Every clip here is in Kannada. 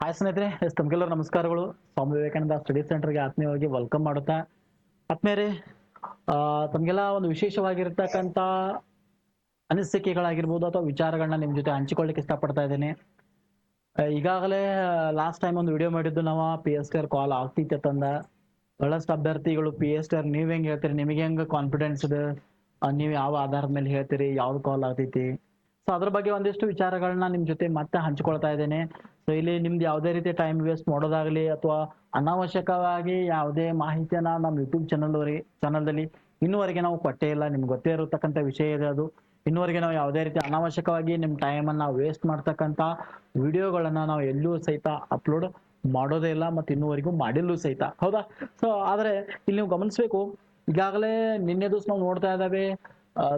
ಹಾಯ್ ಸ್ನೇಹಿತರೆ, ತಮಗೆಲ್ಲರೂ ನಮಸ್ಕಾರಗಳು. ಸ್ವಾಮಿ ವಿವೇಕಾನಂದ ಸ್ಟಡಿ ಸೆಂಟರ್ಗೆ ಆತ್ಮೀಯವಾಗಿ ವೆಲ್ಕಮ್ ಮಾಡುತ್ತಾ, ಆತ್ಮೀಯರೇ, ತಮಗೆಲ್ಲ ಒಂದು ವಿಶೇಷವಾಗಿರ್ತಕ್ಕಂಥ ಅನಿಸಿಕೆಗಳಾಗಿರ್ಬೋದು ಅಥವಾ ವಿಚಾರಗಳನ್ನ ನಿಮ್ಮ ಜೊತೆ ಹಂಚಿಕೊಳ್ಳಿಕ್ಕೆ ಇಷ್ಟಪಡ್ತಾ ಇದ್ದೇನೆ. ಈಗಾಗಲೇ ಲಾಸ್ಟ್ ಟೈಮ್ ಒಂದು ವಿಡಿಯೋ ಮಾಡಿದ್ದು ನಾವು ಪಿ ಎಸ್ ಟಿ ಆರ್ ಕಾಲ್ ಆಗ್ತೈತೆ ತಂದ ಬಹಳಷ್ಟು ಅಭ್ಯರ್ಥಿಗಳು ಪಿ ಎಸ್ ಟಿ ಆರ್ ನೀವ್ ಹೆಂಗ್ ಹೇಳ್ತೀರಿ, ನಿಮಗೆ ಹೆಂಗ್ ಕಾನ್ಫಿಡೆನ್ಸ್ ಇದೆ, ನೀವು ಯಾವ ಆಧಾರದ ಮೇಲೆ ಹೇಳ್ತೀರಿ, ಯಾವ್ದು ಕಾಲ್ ಆಗ್ತೈತಿ, ಸೊ ಅದ್ರ ಬಗ್ಗೆ ಒಂದಿಷ್ಟು ವಿಚಾರಗಳನ್ನ ನಿಮ್ ಜೊತೆ ಮತ್ತೆ ಹಂಚಿಕೊಳ್ತಾ ಇದ್ದೇನೆ. ಸೊ ಇಲ್ಲಿ ನಿಮ್ದು ಯಾವುದೇ ರೀತಿ ಟೈಮ್ ವೇಸ್ಟ್ ಮಾಡೋದಾಗ್ಲಿ ಅಥವಾ ಅನಾವಶ್ಯಕವಾಗಿ ಯಾವುದೇ ಮಾಹಿತಿಯನ್ನ ನಮ್ಮ ಯೂಟ್ಯೂಬ್ ಚಾನಲ್ದಲ್ಲಿ ಇನ್ನುವರೆಗೆ ನಾವು ಕೊಟ್ಟೇ ಇಲ್ಲ. ನಿಮ್ಗೆ ಗೊತ್ತೇ ಇರತಕ್ಕಂಥ ವಿಷಯ ಇದೆ ಅದು. ಇನ್ನುವರೆಗೆ ನಾವು ಯಾವುದೇ ರೀತಿ ಅನಾವಶ್ಯಕವಾಗಿ ನಿಮ್ಮ ಟೈಮ್ ಅನ್ನ ವೇಸ್ಟ್ ಮಾಡ್ತಕ್ಕಂಥ ವಿಡಿಯೋಗಳನ್ನ ನಾವು ಎಲ್ಲೂ ಸಹಿತ ಅಪ್ಲೋಡ್ ಮಾಡೋದೇ ಇಲ್ಲ, ಮತ್ತೆ ಇನ್ನುವರೆಗೂ ಮಾಡಿಲ್ಲೂ ಸಹಿತ, ಹೌದಾ? ಸೊ ಆದ್ರೆ ಇಲ್ಲಿ ನೀವು ಗಮನಿಸಬೇಕು, ಈಗಾಗಲೇ ನಿನ್ನೆ ದಿವಸ ನಾವು ನೋಡ್ತಾ ಇದ್ದಾವೆ,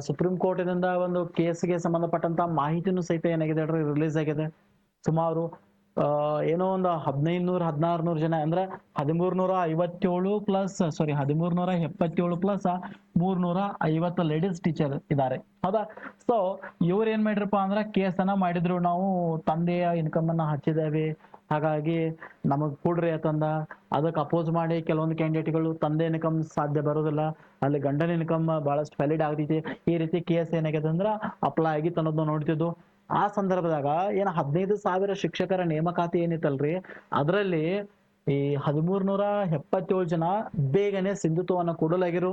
ಸುಪ್ರೀಂ ಕೋರ್ಟಿನಿಂದ ಒಂದು ಕೇಸ್ಗೆ ಸಂಬಂಧಪಟ್ಟಂತ ಮಾಹಿತಿನೂ ಸಹಿತ ಏನಾಗಿದೆ ರಿಲೀಸ್ ಆಗಿದೆ. ಸುಮಾರು ಏನೋ ಒಂದು 1500-1600 ಜನ ಅಂದ್ರೆ 1357 ಪ್ಲಸ್ 1377 ಪ್ಲಸ್ 350 ಲೇಡೀಸ್ ಟೀಚರ್ ಇದ್ದಾರೆ, ಹೌದಾ? ಸೊ ಇವ್ರು ಏನ್ ಮಾಡಿರಪ್ಪ ಅಂದ್ರೆ ಕೇಸನ್ನ ಮಾಡಿದ್ರು, ನಾವು ತಂದೆಯ ಇನ್ಕಮ್ ಅನ್ನ ಹಚ್ಚಿದ್ದೇವೆ, ಹಾಗಾಗಿ ನಮಗ್ ಕೊಡ್ರಿ ಅಂತಂದ. ಅದಕ್ಕೆ ಅಪೋಸ್ ಮಾಡಿ ಕೆಲವೊಂದು ಕ್ಯಾಂಡಿಡೇಟ್ಗಳು ತಂದೆ ಇನ್ಕಮ್ ಸಾಧ್ಯ ಬರೋದಿಲ್ಲ, ಅಲ್ಲಿ ಗಂಡನ ಇನ್ಕಮ್ ಬಹಳಷ್ಟು ವ್ಯಾಲಿಡ್ ಆಗ್ತೈತಿ, ಈ ರೀತಿ ಕೇಸ್ ಏನಾಗಿದೆ ಅಂದ್ರ ಅಪ್ಲೈ ಆಗಿತ್ತು ಅನ್ನೋದನ್ನ ನೋಡ್ತಿದ್ದು. ಆ ಸಂದರ್ಭದಾಗ ಏನ 15,000 ಶಿಕ್ಷಕರ ನೇಮಕಾತಿ ಏನಿತ್ತಲ್ರಿ, ಅದರಲ್ಲಿ ಈ 1377 ಜನ ಬೇಗನೆ ಸಿಂಧುತ್ವವನ್ನು ಕೊಡಲಾಗಿರು.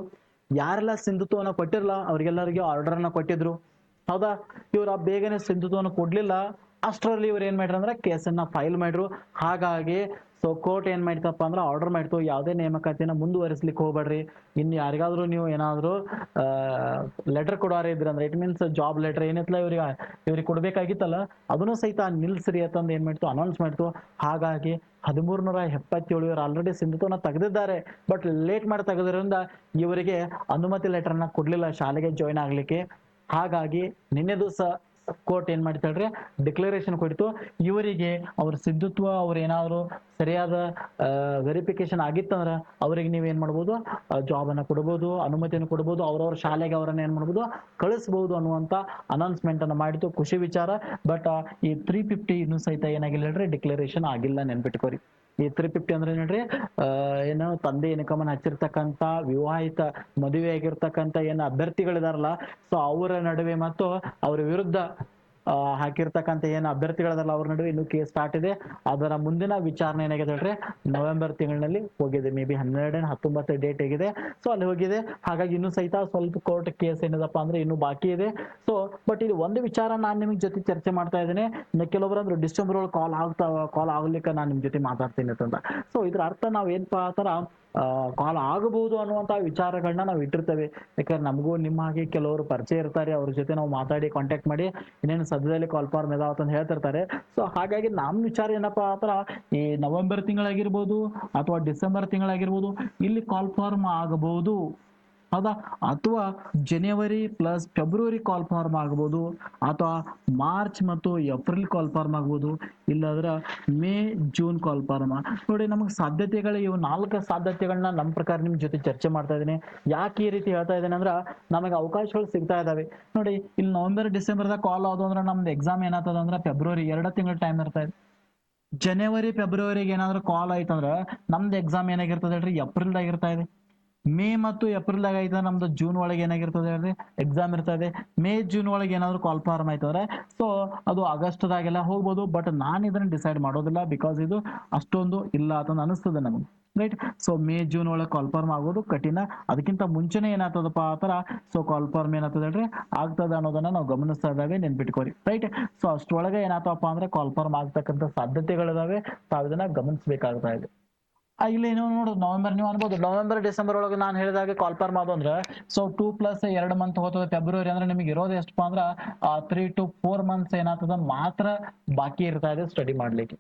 ಯಾರೆಲ್ಲ ಸಿಂಧುತ್ವವನ್ನು ಕೊಟ್ಟಿರಲ್ಲ ಅವ್ರಿಗೆಲ್ಲರಿಗೆ ಆರ್ಡರ್ ಅನ್ನ ಕೊಟ್ಟಿದ್ರು, ಹೌದಾ? ಇವ್ರ ಬೇಗನೆ ಸಿಂಧುತ್ವವನ್ನು ಕೊಡ್ಲಿಲ್ಲ, ಅಷ್ಟರಲ್ಲಿ ಇವ್ರು ಏನ್ ಮಾಡ್ರ ಅಂದ್ರೆ ಕೇಸನ್ನ ಫೈಲ್ ಮಾಡ್ರು. ಹಾಗಾಗಿ ಸೊ ಕೋರ್ಟ್ ಏನ್ ಮಾಡ್ತಪ್ಪ ಅಂದ್ರೆ ಆರ್ಡರ್ ಮಾಡ್ತು, ಯಾವುದೇ ನೇಮಕಾತಿನ ಮುಂದುವರಿಸ್ಲಿಕ್ಕೆ ಹೋಗ್ಬೇಡ್ರಿ, ಇನ್ನು ಯಾರಿಗಾದ್ರೂ ನೀವು ಏನಾದ್ರು ಲೆಟರ್ ಕೊಡೋರ ಇದ್ರಿ ಅಂದ್ರೆ, ಇಟ್ ಮೀನ್ಸ್ ಜಾಬ್ ಲೆಟರ್ ಏನಿತ್ತಲ್ಲ ಇವ್ರಿಗೆ ಕೊಡ್ಬೇಕಾಗಿತ್ತಲ್ಲ, ಅದನ್ನು ಸಹಿತ ನಿಲ್ಸ್ರಿ ಅಂತಂದು ಏನ್ ಮಾಡ್ತು, ಅನೌನ್ಸ್ ಮಾಡ್ತು. ಹಾಗಾಗಿ 1377 ಇವರು ಆಲ್ರೆಡಿ ಸಿಂಧುತ್ವನ ತೆಗೆದಿದ್ದಾರೆ, ಬಟ್ ಲೇಟ್ ಮಾಡಿ ತೆಗೆದ್ರಿಂದ ಇವರಿಗೆ ಅನುಮತಿ ಲೆಟರ್ ಅನ್ನ ಕೊಡ್ಲಿಲ್ಲ ಶಾಲೆಗೆ ಜಾಯ್ನ್ ಆಗ್ಲಿಕ್ಕೆ. ಹಾಗಾಗಿ ನಿನ್ನೆ ದಿವಸ ಕೋರ್ಟ್ ಏನ್ ಮಾಡ್ತಾಳ್ರಿ, ಡಿಕ್ಲರೇಷನ್ ಕೊಡ್ತು, ಇವರಿಗೆ ಅವ್ರ ಸಿಂಧುತ್ವ ಅವ್ರ ಏನಾದ್ರು ಸರಿಯಾದ ವೆರಿಫಿಕೇಶನ್ ಆಗಿತ್ತಂದ್ರ ಅವ್ರಿಗೆ ನೀವ್ ಏನ್ ಮಾಡ್ಬೋದು, ಜಾಬ್ ಅನ್ನ ಕೊಡ್ಬೋದು, ಅನುಮತಿಯನ್ನು ಕೊಡ್ಬೋದು, ಅವ್ರವ್ರ ಶಾಲೆಗೆ ಅವರನ್ನ ಏನ್ ಮಾಡ್ಬೋದು, ಕಳಿಸ್ಬಹುದು ಅನ್ನುವಂತ ಅನೌನ್ಸ್ಮೆಂಟ್ ಅನ್ನ ಮಾಡಿತು. ಖುಷಿ ವಿಚಾರ. ಬಟ್ ಈ 350 ಇನ್ನೂ ಸಹಿತ ಏನಾಗಿಲ್ಲ ಹೇಳ್ರಿ, ಡಿಕ್ಲರೇಷನ್ ಆಗಿಲ್ಲ, ನೆನ್ಪಿಟ್ಕೋರಿ. ಈ 350 ಅಂದ್ರೆ ನೋಡ್ರಿ, ಏನು ತಂದೆ ಇನ್ಕಮ್ ಅನ್ನ ಹಚ್ಚಿರ್ತಕ್ಕಂಥ ವಿವಾಹಿತ ಮದುವೆ ಆಗಿರ್ತಕ್ಕಂಥ ಏನು ಅಭ್ಯರ್ಥಿಗಳಿದಾರಲ್ಲ, ಸೊ ಅವರ ನಡುವೆ ಮತ್ತು ಅವರ ವಿರುದ್ಧ ಹಾಕಿರ್ತಕ್ಕಂಥ ಏನು ಅಭ್ಯರ್ಥಿಗಳದಲ್ಲ ಅವ್ರ ನಡುವೆ ಇನ್ನೂ ಕೇಸ್ ಸ್ಟಾರ್ಟ್ ಇದೆ. ಅದರ ಮುಂದಿನ ವಿಚಾರಣೆ ಏನಾಗಿದೆ ಹೇಳ್ರಿ, ನವೆಂಬರ್ ತಿಂಗಳಿನಲ್ಲಿ ಹೋಗಿದೆ, ಮೇ ಬಿ 12-19 ಡೇಟ್ ಆಗಿದೆ. ಸೊ ಅಲ್ಲಿ ಹೋಗಿದೆ. ಹಾಗಾಗಿ ಇನ್ನೂ ಸಹಿತ ಸ್ವಲ್ಪ ಕೋರ್ಟ್ ಕೇಸ್ ಏನಿದಪ್ಪ ಅಂದ್ರೆ ಇನ್ನೂ ಬಾಕಿ ಇದೆ. ಸೊ ಬಟ್ ಇಲ್ಲಿ ಒಂದು ವಿಚಾರ ನಾನು ನಿಮಗೆ ಜೊತೆ ಚರ್ಚೆ ಮಾಡ್ತಾ ಇದ್ದೇನೆ. ಕೆಲವೊಬ್ರು ಅಂದ್ರೆ ಡಿಸೆಂಬರ್ ಒಳಗೆ ಕಾಲ್ ಆಗ್ಲಿಕ್ಕೆ ನಾನು ನಿಮ್ ಜೊತೆ ಮಾತಾಡ್ತೀನಿ ಅಂತ. ಸೊ ಇದ್ರ ಅರ್ಥ ನಾವ್ ಏನಪ್ಪಾ ಆತರ ಕಾಲ್ ಆಗಬಹುದು ಅನ್ನುವಂತ ವಿಚಾರಗಳನ್ನ ನಾವು ಇಟ್ಟಿರ್ತೇವೆ. ಯಾಕಂದ್ರೆ ನಮಗೂ ನಿಮ್ಮ ಹಾಗೆ ಕೆಲವರು ಪರಿಚಯ ಇರ್ತಾರೆ, ಅವ್ರ ಜೊತೆ ನಾವು ಮಾತಾಡಿ ಕಾಂಟ್ಯಾಕ್ಟ್ ಮಾಡಿ ಇನ್ನೇನು ಸದ್ಯದಲ್ಲಿ ಕಾಲ್ ಫಾರ್ಮ್ ಇದಾವತ್ ಅಂತ ಹೇಳ್ತಿರ್ತಾರೆ. ಸೊ ಹಾಗಾಗಿ ನಮ್ಮ ವಿಚಾರ ಏನಪ್ಪಾ ಆತರ, ಈ ನವೆಂಬರ್ ತಿಂಗಳಾಗಿರ್ಬೋದು ಅಥವಾ ಡಿಸೆಂಬರ್ ತಿಂಗಳಾಗಿರ್ಬೋದು ಇಲ್ಲಿ ಕಾಲ್ ಫಾರ್ಮ್ ಆಗಬಹುದು, ಹೌದಾ? ಅಥವಾ ಜನವರಿ ಪ್ಲಸ್ ಫೆಬ್ರವರಿ ಕಾಲ್ ಫಾರ್ಮ್ ಆಗಬಹುದು, ಅಥವಾ ಮಾರ್ಚ್ ಮತ್ತು ಏಪ್ರಿಲ್ ಕಾಲ್ ಫಾರ್ಮ್ ಆಗ್ಬೋದು, ಇಲ್ಲಾಂದ್ರೆ ಮೇ ಜೂನ್ ಕಾಲ್ ಫಾರ್ಮ್. ನೋಡಿ, ನಮಗೆ ಸಾಧ್ಯತೆಗಳು ಇವು 4 ಸಾಧ್ಯತೆಗಳನ್ನ ನಮ್ಮ ಪ್ರಕಾರ ನಿಮ್ ಜೊತೆ ಚರ್ಚೆ ಮಾಡ್ತಾ ಇದ್ದೀನಿ. ಯಾಕೆ ಈ ರೀತಿ ಹೇಳ್ತಾ ಇದ್ದೇನೆ ಅಂದ್ರೆ, ನಮಗೆ ಅವಕಾಶಗಳು ಸಿಗ್ತಾ ಇದಾವೆ. ನೋಡಿ, ಇಲ್ಲಿ ನವೆಂಬರ್ ಡಿಸೆಂಬರ್ದಾಗ ಕಾಲ್ ಆದವು ಅಂದ್ರೆ ನಮ್ದು ಎಕ್ಸಾಮ್ ಏನಾಗ್ತದ ಅಂದ್ರೆ ಫೆಬ್ರವರಿ 2 ತಿಂಗಳ ಟೈಮ್ ಇರ್ತಾ ಇದೆ. ಜನವರಿ ಫೆಬ್ರವರಿಗೆ ಏನಾದ್ರು ಕಾಲ್ ಆಯ್ತಂದ್ರ ನಮ್ದು ಎಕ್ಸಾಮ್ ಏನಾಗಿರ್ತದೆ ಹೇಳ್ರಿ, ಏಪ್ರಿಲ್ದಾಗ ಇರ್ತಾ ಇದೆ. ಮೇ ಮತ್ತು ಏಪ್ರಿಲ್ದಾಗ ಆಯ್ತಾ ನಮ್ದು ಜೂನ್ ಒಳಗೆ ಏನಾಗಿರ್ತದೆ ಹೇಳ್ರಿ, ಎಕ್ಸಾಮ್ ಇರ್ತದೆ. ಮೇ ಜೂನ್ ಒಳಗೆ ಏನಾದ್ರು ಕಾಲ್ ಫಾರ್ಮ್ ಆಯ್ತಂದ್ರೆ ಸೊ ಅದು ಆಗಸ್ಟ್ದಾಗೆಲ್ಲ ಹೋಗ್ಬೋದು. ಬಟ್ ನಾನು ಇದನ್ನ ಡಿಸೈಡ್ ಮಾಡೋದಿಲ್ಲ, ಬಿಕಾಸ್ ಇದು ಅಷ್ಟೊಂದು ಇಲ್ಲ ಅಂತ ಅನಿಸ್ತದೆ ನಮಗೆ, ರೈಟ್? ಸೊ ಮೇ ಜೂನ್ ಒಳಗೆ ಕಾಲ್ ಫಾರ್ಮ್ ಆಗೋದು ಕಠಿಣ. ಅದಕ್ಕಿಂತ ಮುಂಚೆನೆ ಏನಾಗ್ತದಪ್ಪ ಆತರ, ಸೊ ಕಾಲ್ ಫಾರ್ಮ್ ಏನಾಗ್ತದೆ ಹೇಳ್ರಿ, ಆಗ್ತದ ಅನ್ನೋದನ್ನ ನಾವು ಗಮನಿಸ್ತಾ ಇದ್ದಾವೆ, ನೆನ್ಪಿಟ್ಕೋರಿ, ರೈಟ್? ಸೊ ಅಷ್ಟೊಳಗೆ ಏನಾಗ್ತಪ್ಪ ಅಂದ್ರೆ ಕಾಲ್ ಫಾರ್ಮ್ ಆಗ್ತಕ್ಕಂಥ ಸಾಧ್ಯತೆಗಳಿದಾವೆ, ತಾವು ಇದನ್ನ ಗಮನಿಸಬೇಕಾಗ್ತಾ ಇದೆ. ಇಲ್ಲಿ ನೀವು ನೋಡೋದು ನವೆಂಬರ್, ನೀವು ಅನ್ಬೋದು ನವೆಂಬರ್ ಡಿಸೆಂಬರ್ ಒಳಗೆ ನಾನು ಹೇಳಿದಾಗ ಕಾಲ್ ಫಾರ್ಮ್ ಆದ ಅಂದ್ರೆ ಸೊ 2+2 ಮಂತ್ ಹೋಗ್ತದೆ. ಫೆಬ್ರವರಿ ಅಂದ್ರೆ ನಿಮಗೆ ಇರೋದು ಎಷ್ಟಪ್ಪ ಅಂದ್ರ 3 to 4 ಮಂತ್ಸ್ ಏನಾಗ್ತದ ಮಾತ್ರ ಬಾಕಿ ಇರ್ತಾ ಇದೆ ಸ್ಟಡಿ ಮಾಡ್ಲಿಕ್ಕೆ.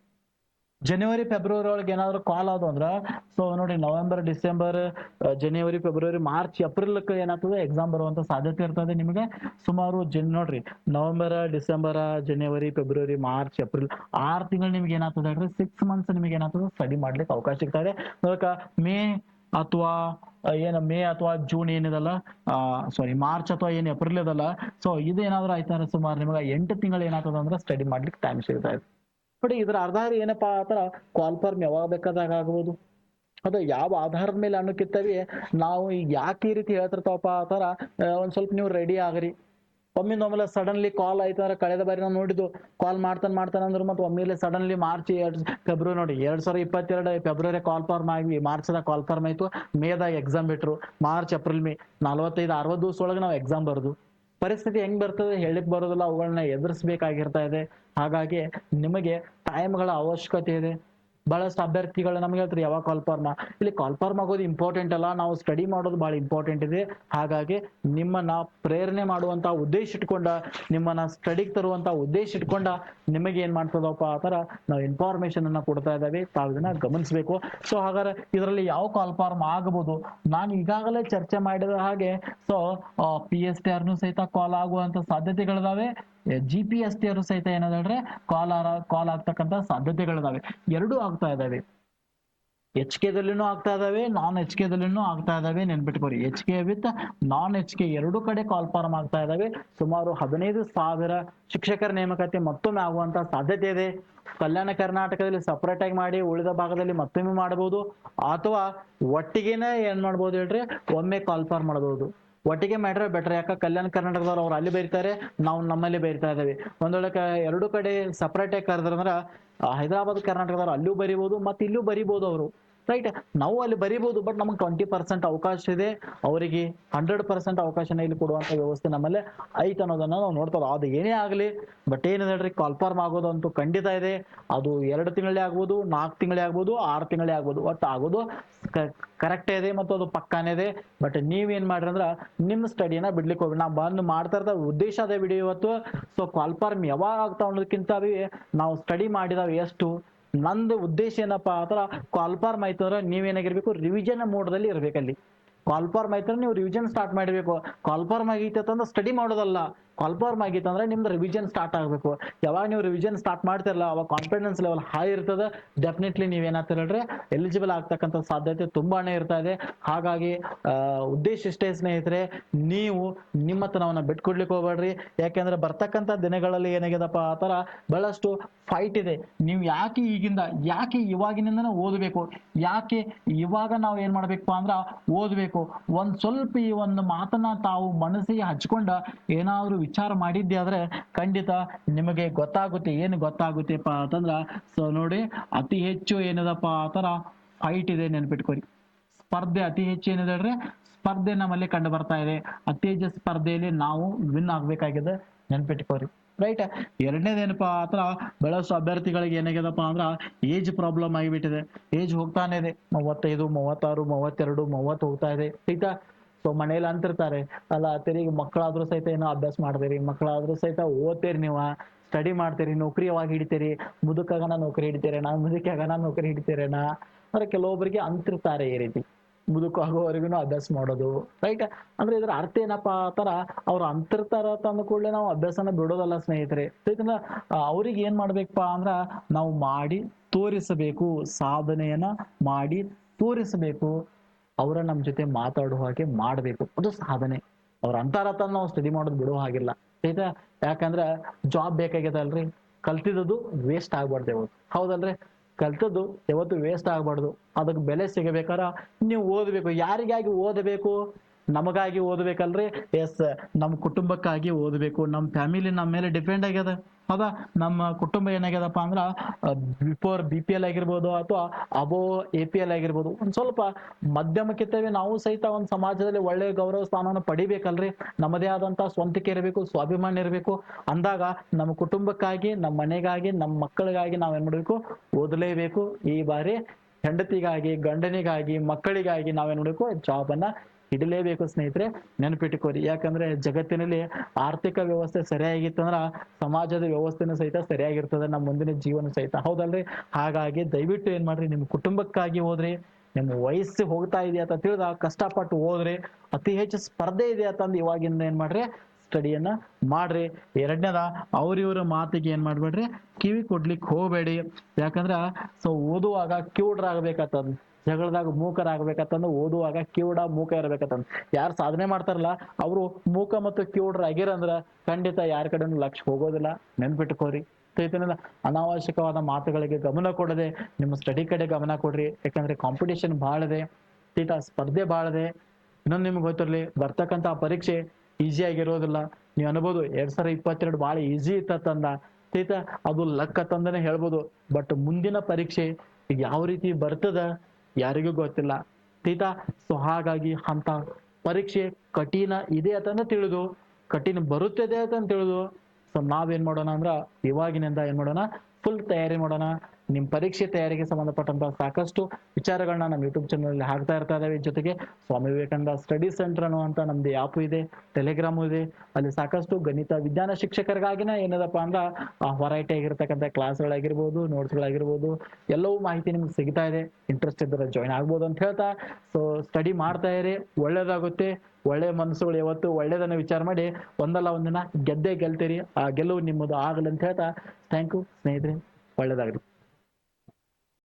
ಜನವರಿ ಫೆಬ್ರವರಿ ಒಳಗೆ ಏನಾದ್ರು ಕಾಲ್ ಆದವು ಅಂದ್ರ ಸೊ ನೋಡಿ, November December January February March April ಏನಾಗ್ತದೆ ಎಕ್ಸಾಮ್ ಬರುವಂತ ಸಾಧ್ಯತೆ ಇರ್ತದೆ ನಿಮಗೆ. ಸುಮಾರು ನೋಡ್ರಿ, November December January February March April 6 ತಿಂಗಳು ನಿಮ್ಗೆ ಏನಾಗ್ತದೆ ಹೇಳ್ರಿ, 6 ಮಂತ್ಸ್ ನಿಮಗೆ ಏನಾಗ್ತದೆ ಸ್ಟಡಿ ಮಾಡ್ಲಿಕ್ಕೆ ಅವಕಾಶ ಸಿಗ್ತಾ ಇದೆ. ಅದಕ್ಕೆ ಮೇ ಅಥವಾ ಮೇ ಅಥವಾ ಜೂನ್ ಏನಿದಲ್ಲ, ಮಾರ್ಚ್ ಅಥವಾ ಏಪ್ರಿಲ್ ಇದಲ್ಲ, ಸೊ ಇದು ಏನಾದ್ರು ಆಯ್ತಾರೆ ಸುಮಾರು ನಿಮಗೆ 8 ತಿಂಗಳು ಏನಾಗ್ತದೆ ಅಂದ್ರೆ ಸ್ಟಡಿ ಮಾಡ್ಲಿಕ್ಕೆ ಟೈಮ್ ಸಿಗ್ತಾ ಇದೆ. ನೋಡಿ ಇದರ ಆಧಾರ ಏನಪ್ಪಾ ಆತರ ಕಾಲ್ಫಾರ್ಮ್ ಯಾವಾಗ ಬೇಕಾದಾಗ ಆಗ್ಬೋದು. ಅದು ಯಾವ ಆಧಾರದ ಮೇಲೆ ಅನ್ನಕ್ಕಿಂತವಿ ನಾವು ಈಗ ಯಾಕೆ ಈ ರೀತಿ ಹೇಳ್ತಿರ್ತಾವಪ್ಪ ಆ ತರ ಒಂದ್ ಸ್ವಲ್ಪ ನೀವು ರೆಡಿ ಆಗ್ರಿ. ಒಮ್ಮಿಂದೊಮ್ಮೆಲೆ ಸಡನ್ಲಿ ಕಾಲ್ ಆಯ್ತಂದ್ರೆ ಕಳೆದ ಬಾರಿ ನಾವು ನೋಡಿದ್ದು ಕಾಲ್ ಮಾಡ್ತಾನೆ ಅಂದ್ರೆ ಮತ್ತೆ ಒಮ್ಮೆಲೆ ಸಡನ್ಲಿ ಮಾರ್ಚ್ ಫೆಬ್ರವರಿ ನೋಡಿ 2022 ಫೆಬ್ರವರಿ ಕಾಲ್ ಫಾರ್ಮ್ ಆಗಿ ಮಾರ್ಚ್ದಾಗ ಕಾಲ್ ಫಾರ್ಮ್ ಆಯ್ತು, ಮೇದಾಗ ಎಕ್ಸಾಮ್ ಬಿಟ್ರು, ಮಾರ್ಚ್ ಏಪ್ರಿಲ್ ಮೇ 45-60 ದಿವಸ ಒಳಗೆ ನಾವು ಎಕ್ಸಾಮ್ ಬರ್ದು. ಪರಿಸ್ಥಿತಿ ಹೆಂಗ್ ಬರ್ತದೆ ಹೇಳಿಕ್ ಬರೋದಿಲ್ಲ, ಅವುಗಳನ್ನ ಎದುರಿಸಬೇಕಾಗಿರ್ತಾ ಇದೆ. ಹಾಗಾಗಿ ನಿಮಗೆ ಟೈಮ್ಗಳ ಅವಶ್ಯಕತೆ ಇದೆ. ಬಹಳಷ್ಟು ಅಭ್ಯರ್ಥಿಗಳು ನಮ್ಗೆ ಹೇಳ್ತಾರೆ ಯಾವಾಗ ಕಾಲ್ಫಾರ್ಮ್, ಇಲ್ಲಿ ಕಾಲ್ಫಾರ್ಮ್ ಆಗೋದು ಇಂಪಾರ್ಟೆಂಟ್ ಅಲ್ಲ, ನಾವು ಸ್ಟಡಿ ಮಾಡೋದು ಬಹಳ ಇಂಪಾರ್ಟೆಂಟ್ ಇದೆ. ಹಾಗಾಗಿ ನಿಮ್ಮನ್ನ ಪ್ರೇರಣೆ ಮಾಡುವಂತ ಉದ್ದೇಶ ಇಟ್ಕೊಂಡ, ನಿಮ್ಮನ್ನ ಸ್ಟಡಿಗೆ ತರುವಂತ ಉದ್ದೇಶ ಇಟ್ಕೊಂಡ ನಿಮಗೆ ಏನ್ ಮಾಡ್ತದಪ್ಪ ಆ ತರ ನಾವು ಇನ್ಫಾರ್ಮೇಶನ್ ಅನ್ನ ಕೊಡ್ತಾ ಇದ್ದಾವೆ, ತಾವು ಇದನ್ನ ಗಮನಿಸಬೇಕು. ಸೊ ಹಾಗಾದ್ರೆ ಇದರಲ್ಲಿ ಯಾವ ಕಾಲ್ಫಾರ್ಮ್ ಆಗಬಹುದು, ನಾನು ಈಗಾಗಲೇ ಚರ್ಚೆ ಮಾಡಿದ ಹಾಗೆ ಸೊ PSTR ಸಹಿತ ಕಾಲ್ ಆಗುವಂತ ಸಾಧ್ಯತೆಗಳಿದಾವೆ, GPSTR ಸಹಿತ ಏನಂದ್ರೆ ಕಾಲ್ ಆಗ್ತಕ್ಕಂತ ಸಾಧ್ಯತೆಗಳಿದಾವೆ. ಎರಡೂ ಆಗ್ತಾ ಇದಾವೆ, HK ದಲ್ಲಿನೂ ಆಗ್ತಾ ಇದಾವೆ, ನಾನ್ HK ದಲ್ಲಿನೂ ಆಗ್ತಾ ಇದಾವೆ. ನೆನ್ಪಿಟ್ಕೋರಿ, HK ವಿತ್ ನಾನ್ HK ಎರಡೂ ಕಡೆ ಕಾಲ್ ಫಾರ್ಮ್ ಆಗ್ತಾ ಇದಾವೆ. ಸುಮಾರು 15,000 ಶಿಕ್ಷಕರ ನೇಮಕಾತಿ ಮತ್ತೊಮ್ಮೆ ಆಗುವಂತ ಸಾಧ್ಯತೆ ಇದೆ. ಕಲ್ಯಾಣ ಕರ್ನಾಟಕದಲ್ಲಿ ಸಪರೇಟ್ ಆಗಿ ಮಾಡಿ ಉಳಿದ ಭಾಗದಲ್ಲಿ ಮತ್ತೊಮ್ಮೆ ಮಾಡಬಹುದು, ಅಥವಾ ಒಟ್ಟಿಗೆನೆ ಏನ್ ಮಾಡ್ಬೋದು ಹೇಳ್ರಿ, ಒಮ್ಮೆ ಕಾಲ್ ಫಾರ್ಮ್ ಮಾಡಬಹುದು. ಒಟ್ಟಿಗೆ ಮಾಡ್ರೆ ಬೆಟರ್. ಯಾಕ ಕಲ್ಯಾಣ ಕರ್ನಾಟಕದವ್ರು ಅವ್ರು ಅಲ್ಲಿ ಬರೀತಾರೆ, ನಾವು ನಮ್ಮಲ್ಲಿ ಬರೀತಾ ಇದ್ದೇವೆ. ಒಂದ್ ವೇಳೆ ಎರಡು ಕಡೆ ಸಪರೇಟ್ ಆಗಿ ಕರೆದ್ರಂದ್ರ ಹೈದರಾಬಾದ್ ಕರ್ನಾಟಕದವ್ರು ಅಲ್ಲೂ ಬರಿಬಹುದು ಮತ್ತೆ ಇಲ್ಲೂ ಬರಿಬಹುದು ಅವರು, ರೈಟ್. ನಾವು ಅಲ್ಲಿ ಬರಿಬಹುದು, ಬಟ್ ನಮಗೆ 20% ಅವಕಾಶ ಇದೆ, ಅವರಿಗೆ 100% ಅವಕಾಶನ ಇಲ್ಲಿ ಕೊಡುವಂತ ವ್ಯವಸ್ಥೆ ನಮ್ಮಲ್ಲಿ ಐತ್ ಅನ್ನೋದನ್ನ ನಾವು ನೋಡ್ತಾರೋ. ಅದು ಏನೇ ಆಗಲಿ, ಬಟ್ ಏನಿದೆ ಹೇಳ್ರಿ, ಕಾಲ್ಫಾರ್ಮ್ ಆಗೋದು ಅಂತೂ ಖಂಡಿತ ಇದೆ. ಅದು 2 ತಿಂಗಳೇ ಆಗ್ಬೋದು, 4 ತಿಂಗಳೇ ಆಗ್ಬೋದು, 6 ತಿಂಗಳೇ ಆಗ್ಬೋದು, ಒಟ್ಟು ಆಗೋದು ಕರೆಕ್ಟ್ ಇದೆ ಮತ್ತು ಅದು ಪಕ್ಕಾನೇ ಇದೆ. ಬಟ್ ನೀವೇನ್ ಮಾಡ್ರಿ ಅಂದ್ರ ನಿಮ್ಮ ಸ್ಟಡಿನ ಬಿಡ್ಲಿಕ್ಕೆ ಹೋಗ್ಬೇಡಿ. ನಾ ಬಂದು ಮಾಡ್ತಾ ಇರ್ತ ಉದ್ದೇಶ ಅದೇ ವಿಡಿಯೋ ಇವತ್ತು. ಸೊ ಕಾಲ್ಫಾರ್ಮ್ ಯಾವಾಗ ಆಗ್ತಾವ ಅನ್ನೋದಕ್ಕಿಂತ ನಾವು ಸ್ಟಡಿ ಮಾಡಿದಾವ ಎಷ್ಟು, ನಂದು ಉದ್ದೇಶ ಏನಪ್ಪಾ ಆತರ ಕಾಲ್ಫಾರ್ಮ್ ಆಯ್ತು ಅಂದ್ರೆ ನೀವೇನಾಗಿರ್ಬೇಕು, ರಿವಿಷನ್ ಮೋಡ್ದಲ್ಲಿ ಇರ್ಬೇಕಲ್ಲಿ. ಕಾಲ್ಫಾರ್ಮ್ ಆಯ್ತಂದ್ರೆ ನೀವು ರಿವಿಷನ್ ಸ್ಟಾರ್ಟ್ ಮಾಡಬೇಕು. ಕಾಲ್ಫಾರ್ಮ್ ಆಗೈತೆ ಅಂದ್ರೆ ಸ್ಟಡಿ ಮಾಡೋದಲ್ಲ, ಕಾಲ್ಫಾರ್ಮ್ ಆಗಿತ್ತು ಅಂದ್ರೆ ನಿಮ್ದು ರಿವಿಷನ್ ಸ್ಟಾರ್ಟ್ ಆಗಬೇಕು. ಯಾವಾಗ ನೀವು ರಿವಿಷನ್ ಸ್ಟಾರ್ಟ್ ಮಾಡ್ತಿರಲ್ಲ ಅವಾಗ ಕಾನ್ಫಿಡೆನ್ಸ್ ಲೆವೆಲ್ ಹೈ ಇರ್ತದೆ, ಡೆಫಿನೆಟ್ಲಿ ನೀವೇನಾಗ್ತೀರ ಹೇಳ್ರಿ ಎಲಿಜಿಬಲ್ ಆಗ್ತಕ್ಕಂಥ ಸಾಧ್ಯತೆ ತುಂಬಾನೇ ಇರ್ತಾ ಇದೆ. ಹಾಗಾಗಿ ಉದ್ದೇಶ ಇಷ್ಟೇ ಸ್ನೇಹಿತರೆ, ನೀವು ನಿಮ್ಮತನವನ್ನ ಬಿಟ್ಕೊಡ್ಲಿಕ್ಕೆ ಹೋಗ್ಬೇಡ್ರಿ. ಯಾಕೆಂದ್ರೆ ಬರ್ತಕ್ಕಂಥ ದಿನಗಳಲ್ಲಿ ಏನಾಗಿದಪ್ಪ ಆ ತರ ಬಹಳಷ್ಟು ಫೈಟ್ ಇದೆ. ನೀವು ಯಾಕೆ ಇವಾಗಿನಿಂದನೇ ಓದಬೇಕು, ಯಾಕೆ ಇವಾಗ ನಾವು ಏನ್ ಮಾಡ್ಬೇಕಪ್ಪ ಅಂದ್ರ ಓದ್ಬೇಕು. ಒಂದ್ ಸ್ವಲ್ಪ ಈ ಒಂದು ಮಾತನ್ನ ತಾವು ಮನಸ್ಸಿಗೆ ಹಚ್ಕೊಂಡ ಏನಾದ್ರು ವಿಚಾರ ಮಾಡಿದ್ದೆ ಆದ್ರೆ ಖಂಡಿತ ನಿಮಗೆ ಗೊತ್ತಾಗುತ್ತೆ. ಏನು ಗೊತ್ತಾಗುತ್ತೆಪ್ಪ ಅಂತಂದ್ರ, ಸೊ ನೋಡಿ, ಅತಿ ಹೆಚ್ಚು ಏನದಪ್ಪ ಆ ತರ ಫೈಟ್ ಇದೆ, ನೆನ್ಪಿಟ್ಕೊರಿ. ಸ್ಪರ್ಧೆ ಅತಿ ಹೆಚ್ಚು ಏನಿದೆ ಹೇಳ್ರಿ, ಸ್ಪರ್ಧೆ ನಮ್ಮಲ್ಲಿ ಕಂಡು ಬರ್ತಾ ಇದೆ. ಅತಿ ಹೆಚ್ಚು ಸ್ಪರ್ಧೆಯಲ್ಲಿ ನಾವು ವಿನ್ ಆಗ್ಬೇಕಾಗಿದೆ, ನೆನ್ಪಿಟ್ಕೋರಿ, ರೈಟ್. ಎರಡನೇದೇನಪ್ಪಾ ಆತರ ಬಹಳಷ್ಟು ಅಭ್ಯರ್ಥಿಗಳಿಗೆ ಏನಾಗ್ಯದಪ್ಪ ಅಂದ್ರ ಏಜ್ ಪ್ರಾಬ್ಲಮ್ ಆಗಿಬಿಟ್ಟಿದೆ. ಏಜ್ ಹೋಗ್ತಾನೆ ಇದೆ, 35, 36, 32, 30 ಹೋಗ್ತಾ ಇದೆ, ಆಯ್ತಾ. ಸೊ ಮನೇಲಿ ಅಂತಿರ್ತಾರೆ, ಅಲ್ಲ ತಿರುಗಿ ಮಕ್ಕಳಾದ್ರೂ ಸಹಿತ ಏನೋ ಅಭ್ಯಾಸ ಮಾಡ್ತೀರಿ, ಮಕ್ಕಳಾದ್ರೂ ಸಹಿತ ಓದ್ತೀರಿ, ನೀವು ಸ್ಟಡಿ ಮಾಡ್ತೀರಿ, ನೌಕರಿ ಯಾವಾಗ ಹಿಡಿತೀರಿ, ಮುದುಕಾಗನ ನೌಕರಿ ಹಿಡಿತೀರೇನಾ, ಮುದುಕಿಯಾಗನ ನೌಕರಿ ಹಿಡಿತೀರೇನಾ ಅಂದ್ರೆ ಕೆಲವೊಬ್ಬರಿಗೆ ಅಂತಿರ್ತಾರೆ ಈ ರೀತಿ, ಮುದುಕು ಆಗೋವರೆಗೂ ಅಭ್ಯಾಸ ಮಾಡೋದು, ರೈಟ್. ಅಂದ್ರೆ ಇದರ ಅರ್ಥ ಏನಪ್ಪಾ ಆತರ ಅವ್ರು ಅಂತಿರ್ತಾರ ತಂದ ಕೂಡಲೇ ನಾವು ಅಭ್ಯಾಸನ ಬಿಡೋದಲ್ಲ ಸ್ನೇಹಿತರೆ. ಅವ್ರಿಗೆ ಏನ್ ಮಾಡ್ಬೇಕಪ್ಪ ಅಂದ್ರ ನಾವು ಮಾಡಿ ತೋರಿಸಬೇಕು, ಸಾಧನೆಯನ್ನ ಮಾಡಿ ತೋರಿಸಬೇಕು. ಅವರ ನಮ್ ಜೊತೆ ಮಾತಾಡುವ ಹಾಗೆ ಮಾಡ್ಬೇಕು, ಅದು ಸಾಧನೆ. ಅವ್ರ ಅಂತಾರ ತಂದು ನಾವು ಸ್ಟಡಿ ಮಾಡೋದು ಬಿಡುವ ಹಾಗಿಲ್ಲ, ಆಯ್ತಾ. ಯಾಕಂದ್ರೆ ಜಾಬ್ ಬೇಕಾಗ್ಯದಲ್ರಿ, ಕಲ್ತಿದ್ದು ವೇಸ್ಟ್ ಆಗ್ಬಾರ್ದು ಯಾವತ್ತು, ಹೌದಲ್ರಿ. ಕಲ್ತದ್ದು ಯಾವತ್ತು ವೇಸ್ಟ್ ಆಗ್ಬಾರ್ದು, ಅದಕ್ಕೆ ಬೆಲೆ ಸಿಗಬೇಕಾರ ನೀವು ಓದಬೇಕು. ಯಾರಿಗಾಗಿ ಓದಬೇಕು? ನಮಗಾಗಿ ಓದಬೇಕಲ್ರಿ. ಎಸ್, ನಮ್ಮ ಕುಟುಂಬಕ್ಕಾಗಿ ಓದಬೇಕು. ನಮ್ಮ ಫ್ಯಾಮಿಲಿ ನಮ್ಮ ಮೇಲೆ ಡಿಪೆಂಡ್ ಆಗ್ಯದ, ಹೌದಾ. ನಮ್ಮ ಕುಟುಂಬ ಏನಾಗ್ಯದಪ್ಪ ಅಂದ್ರ ಬಿಫೋರ್ BPL ಆಗಿರ್ಬೋದು ಅಥವಾ ಅಬೋ APL ಆಗಿರ್ಬೋದು, ಒಂದ್ ಸ್ವಲ್ಪ ಮಧ್ಯಮಕ್ಕಿರ್ತೇವೆ ನಾವು ಸಹಿತ ಒಂದ್ ಸಮಾಜದಲ್ಲಿ ಒಳ್ಳೆ ಗೌರವ ಸ್ಥಾನವನ್ನು ಪಡಿಬೇಕಲ್ರಿ. ನಮ್ಮದೇ ಆದಂತ ಸ್ವಂತಿಕೆ ಇರಬೇಕು, ಸ್ವಾಭಿಮಾನ ಇರಬೇಕು. ಅಂದಾಗ ನಮ್ಮ ಕುಟುಂಬಕ್ಕಾಗಿ, ನಮ್ಮ ಮನೆಗಾಗಿ, ನಮ್ಮ ಮಕ್ಕಳಿಗಾಗಿ ನಾವೇನ್ ಮಾಡ್ಬೇಕು, ಓದಲೇಬೇಕು. ಈ ಬಾರಿ ಹೆಂಡತಿಗಾಗಿ, ಗಂಡನಿಗಾಗಿ, ಮಕ್ಕಳಿಗಾಗಿ ನಾವೇನ್ ಮಾಡ್ಬೇಕು, ಜಾಬ್ ಅನ್ನ ಹಿಡಲೇಬೇಕು ಸ್ನೇಹಿತರೆ, ನೆನಪಿಟ್ಟುಕೋರಿ. ಯಾಕಂದ್ರೆ ಜಗತ್ತಿನಲ್ಲಿ ಆರ್ಥಿಕ ವ್ಯವಸ್ಥೆ ಸರಿಯಾಗಿತ್ತಂದ್ರ ಸಮಾಜದ ವ್ಯವಸ್ಥೆನೂ ಸಹಿತ ಸರಿಯಾಗಿರ್ತದೆ, ನಮ್ಮ ಮುಂದಿನ ಜೀವನ ಸಹಿತ, ಹೌದಲ್ರಿ. ಹಾಗಾಗಿ ದಯವಿಟ್ಟು ಏನ್ ಮಾಡ್ರಿ, ನಿಮ್ಮ ಕುಟುಂಬಕ್ಕಾಗಿ ಹೋದ್ರಿ. ನಿಮ್ಮ ವಯಸ್ಸು ಹೋಗ್ತಾ ಇದೆ ಅಂತ ತಿಳಿದ ಕಷ್ಟಪಟ್ಟು ಹೋದ್ರಿ. ಅತಿ ಹೆಚ್ಚು ಸ್ಪರ್ಧೆ ಇದೆ ಅಂತಂದು ಇವಾಗಿಂದ ಏನ್ ಮಾಡ್ರಿ, ಸ್ಟಡಿಯನ್ನ ಮಾಡ್ರಿ. ಎರಡನೇದ, ಅವ್ರಿವ್ರ ಮಾತಿಗೆ ಏನ್ ಮಾಡ್ಬೇಡ್ರಿ, ಕಿವಿ ಕೊಡ್ಲಿಕ್ಕೆ ಹೋಗ್ಬೇಡಿ. ಯಾಕಂದ್ರ ಸೊ ಓದುವಾಗ ಕಿವುಡ್ರಾಗಬೇಕಂತಂದ್, ಜಗಳದಾಗ ಮೂಕರಾಗಬೇಕಂತಂದು ಓದುವಾಗ ಕಿವುಡ ಮೂಕ ಇರ್ಬೇಕಂತಂದ್. ಯಾರು ಸಾಧನೆ ಮಾಡ್ತಾರಲ್ಲ ಅವರು ಮೂಕ ಮತ್ತು ಕಿವುಡ್ರ ಆಗಿರಂದ್ರ ಖಂಡಿತ ಯಾರ ಕಡೆನೂ ಲಕ್ಷ್ಯ ಹೋಗೋದಿಲ್ಲ, ನೆನ್ಪಿಟ್ಕೋರಿ. ಇದನ್ನೆಲ್ಲ ಅನಾವಶ್ಯಕವಾದ ಮಾತುಗಳಿಗೆ ಗಮನ ಕೊಡದೆ ನಿಮ್ಮ ಸ್ಟಡಿ ಕಡೆ ಗಮನ ಕೊಡ್ರಿ. ಯಾಕಂದ್ರೆ ಕಾಂಪಿಟೇಷನ್ ಭಾಳ ಇದೆ, ಸ್ಪರ್ಧೆ ಭಾಳ ಇದೆ. ಇನ್ನೊಂದು ನಿಮ್ಗೆ ಗೊತ್ತಿರಲಿ, ಬರ್ತಕ್ಕಂಥ ಪರೀಕ್ಷೆ ಈಸಿ ಆಗಿರೋದಿಲ್ಲ. ನೀವು ಅನ್ಬೋದು 2022 ಭಾಳ ಈಸಿ ಇತ್ತಂದ, ಅದು ಲಕ್ ತಂದನೆ ಹೇಳ್ಬೋದು. ಬಟ್ ಮುಂದಿನ ಪರೀಕ್ಷೆ ಈಗ ಯಾವ ರೀತಿ ಬರ್ತದ ಯಾರಿಗೂ ಗೊತ್ತಿಲ್ಲ. ಸೊ ಹಾಗಾಗಿ ಅಂತ ಪರೀಕ್ಷೆ ಕಠಿಣ ಇದೆ ಅಂತಂದ ತಿಳಿದು, ಕಠಿಣ ಬರುತ್ತದೆ ಅಂತ ತಿಳಿದು, ಸೊ ನಾವೇನ್ ಮಾಡೋಣ ಅಂದ್ರ ಇವಾಗಿನಿಂದ ಏನ್ ಮಾಡೋಣ, ಫುಲ್ ತಯಾರಿ ಮಾಡೋಣ. ನಿಮ್ ಪರೀಕ್ಷೆ ತಯಾರಿಗೆ ಸಂಬಂಧಪಟ್ಟಂತ ಸಾಕಷ್ಟು ವಿಚಾರಗಳನ್ನ ನಮ್ಮ ಯೂಟ್ಯೂಬ್ ಚಾನಲ್ ಹಾಕ್ತಾ ಇರ್ತಾ ಇದಾವೆ. ಜೊತೆಗೆ ಸ್ವಾಮಿ ವಿವೇಕಾನಂದ ಸ್ಟಡಿ ಸೆಂಟರ್ ಅನ್ನುವಂತ ನಮ್ದು ಆ್ಯಪ್ ಇದೆ, ಟೆಲಿಗ್ರಾಮ್ ಇದೆ. ಅಲ್ಲಿ ಸಾಕಷ್ಟು ಗಣಿತ ವಿಜ್ಞಾನ ಶಿಕ್ಷಕರಿಗಾಗಿನ ಏನದಪ್ಪ ಅಂದ್ರ ಹೊರೈಟಿ ಆಗಿರ್ತಕ್ಕಂಥ ಕ್ಲಾಸ್ಗಳಾಗಿರ್ಬೋದು, ನೋಟ್ಸ್ಗಳಾಗಿರ್ಬೋದು, ಎಲ್ಲವೂ ಮಾಹಿತಿ ನಿಮ್ಗೆ ಸಿಗ್ತಾ ಇದೆ. ಇಂಟ್ರೆಸ್ಟ್ ಇದ್ರೆ ಜಾಯ್ನ್ ಆಗ್ಬೋದು ಅಂತ ಹೇಳ್ತಾ, ಸೊ ಸ್ಟಡಿ ಮಾಡ್ತಾ ಇರಿ, ಒಳ್ಳೇದಾಗುತ್ತೆ. ಒಳ್ಳೆ ಮನಸ್ಸುಗಳು ಯಾವತ್ತು ಒಳ್ಳೇದನ್ನ ವಿಚಾರ ಮಾಡಿ ಒಂದಲ್ಲ ಒಂದಿನ ಗೆದ್ದೇ ಗೆಲ್ತೀರಿ. ಆ ಗೆಲುವು ನಿಮ್ಮದು ಆಗಲಿ ಅಂತ ಹೇಳ್ತಾ, ಥ್ಯಾಂಕ್ ಯು ಸ್ನೇಹಿತರೆ, ಒಳ್ಳೇದಾಗಲಿ.